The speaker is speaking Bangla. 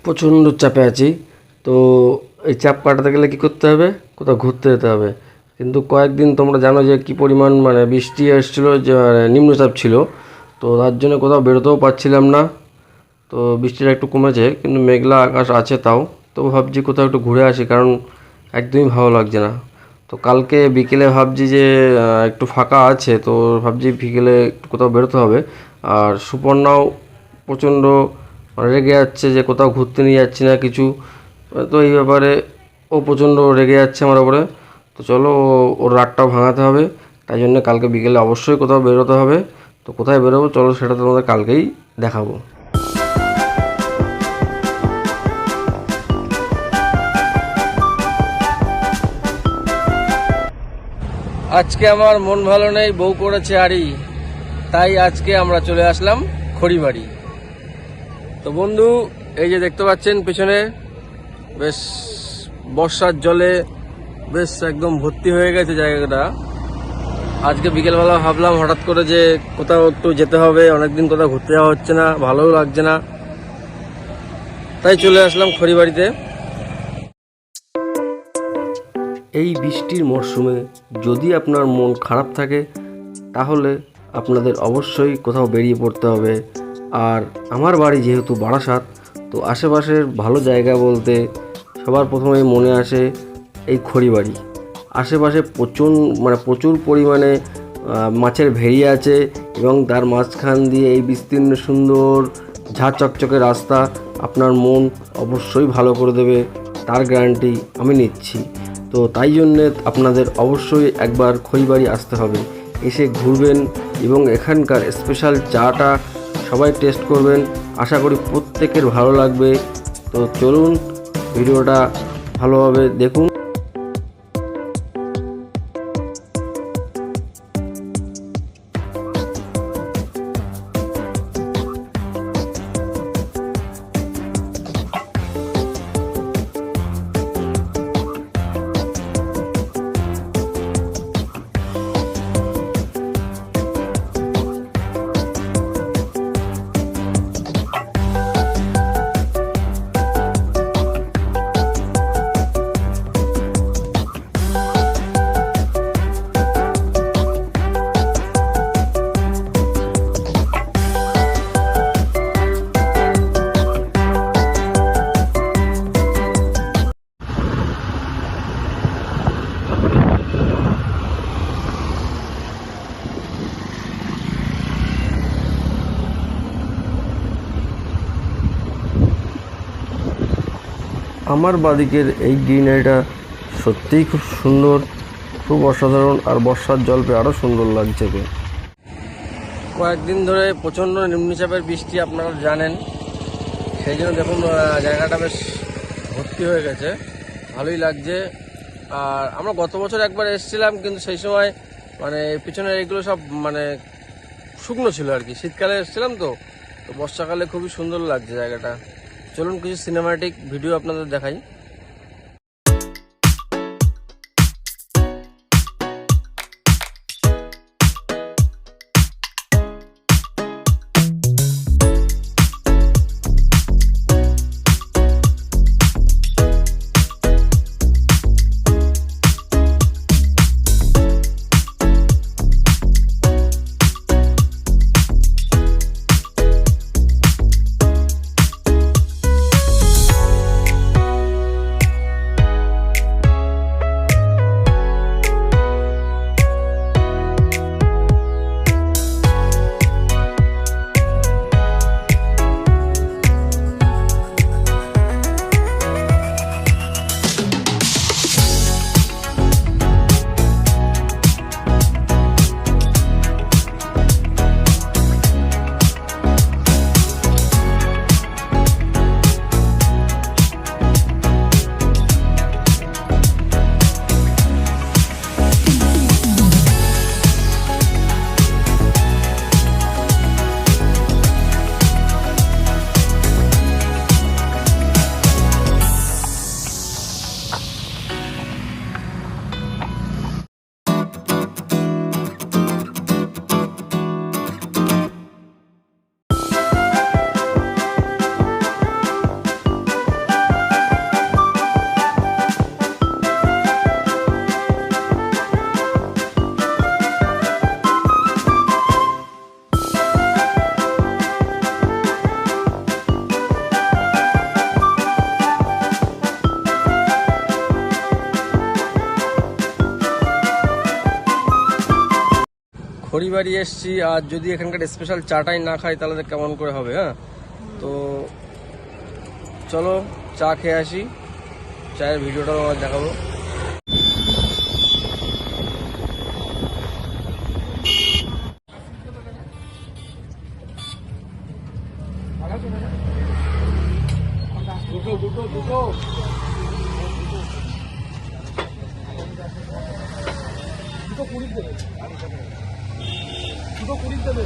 প্রচণ্ড চাপে আছি। তো এই চাপ কাটাতে গেলে কী করতে হবে? কোথাও ঘুরতে যেতে হবে। কিন্তু কয়েকদিন তোমরা জানো যে কী পরিমাণ বৃষ্টি এসেছিলো, যে নিম্নচাপ ছিল। তো তার জন্য কোথাও বেরোতেও পারছিলাম না। তো বৃষ্টিটা একটু কমেছে, কিন্তু মেঘলা আকাশ আছে তাও। তো ভাবছি কোথাও একটু ঘুরে আসি, কারণ একদমই ভালো লাগছে না। তো কালকে বিকেলে ভাবছি যে একটু ফাঁকা আছে, তো ভাবছি বিকেলে একটু কোথাও বেরোতে হবে। আর সুপর্ণাও প্রচণ্ড রেগে যাচ্ছে যে কোথাও ঘুরতে নিয়ে যাচ্ছি না কিছু। তো এই ব্যাপারে ও প্রচণ্ড রেগে যাচ্ছে আমার ওপরে। তো চলো ওর রাগটাও ভাঙাতে হবে। তাই জন্য কালকে বিকেলে অবশ্যই কোথাও বেরোতে হবে। তো কোথায় বেরোবো চলো সেটা তোমাদের কালকেই দেখাবো। আজকে আমার মন ভালো নেই, বউ করেছে আড়ি, তাই আজকে আমরা চলে আসলাম খড়িবাড়ি। তো বন্ধু, এই যে দেখতে পাচ্ছেন পেছনে বেশ বর্ষার জলে বেশ একদম ভর্তি হয়ে গেছে জায়গাটা। আজকে বিকেলবেলা ভাবলাম হঠাৎ করে যে কোথাও একটু যেতে হবে, অনেকদিন কোথাও ঘুরতে যাওয়া হচ্ছে না, ভালোও লাগছে না, তাই চলে আসলাম খড়িবাড়িতে। এই বৃষ্টির মরশুমে যদি আপনার মন খারাপ থাকে, তাহলে আপনাদের অবশ্যই কোথাও বেরিয়ে পড়তে হবে। আর আমার বাড়ি যেহেতু বারাসাত, তো আশেপাশের ভালো জায়গা বলতে সবার প্রথমেই মনে আসে এই খড়িবাড়ি। আশেপাশে প্রচুর পরিমাণে মাছের ভেড়ি আছে, এবং তার মাঝখান দিয়ে এই বিস্তীর্ণ সুন্দর ঝাঁ চকচকে রাস্তা আপনার মন অবশ্যই ভালো করে দেবে, তার গ্যারান্টি আমি নিচ্ছি। তো তাই জন্যে আপনাদের অবশ্যই একবার খড়িবাড়ি আসতে হবে, এসে ঘুরবেন এবং এখানকার স্পেশাল চাটা সবাই টেস্ট করবেন। আশা করি প্রত্যেকের ভালো লাগবে। তো চলুন ভিডিওটা ভালোভাবে দেখুন। আমার বাদিকের এই গ্রিনারিটা সত্যিই খুব সুন্দর, খুব অসাধারণ, আর বর্ষার জল পেয়ে আরও সুন্দর লাগছে। কয়েকদিন ধরে প্রচণ্ড নিম্নচাপের বৃষ্টি আপনারা জানেন, সেই জন্য দেখুন জায়গাটা বেশ ভর্তি হয়ে গেছে, ভালোই লাগছে। আর আমরা গত বছর একবার এসেছিলাম, কিন্তু সেই সময় পিছনের এইগুলো সব শুকনো ছিল আর কি। শীতকালে এসেছিলাম, তো বর্ষাকালে খুবই সুন্দর লাগছে জায়গাটা। চলুন কিছু সিনেমাটিক ভিডিও আপনাদের দেখাই। খড়িবাড়ি এসছি, আর যদি এখানকার স্পেশাল চাটাই না খাই তাহলে তো কেমন করে হবে। হ্যাঁ, তো চলো চা খেয়ে আসি, চায়ের ভিডিওটাও আমার দেখাবো। দুটো 20 দেবে।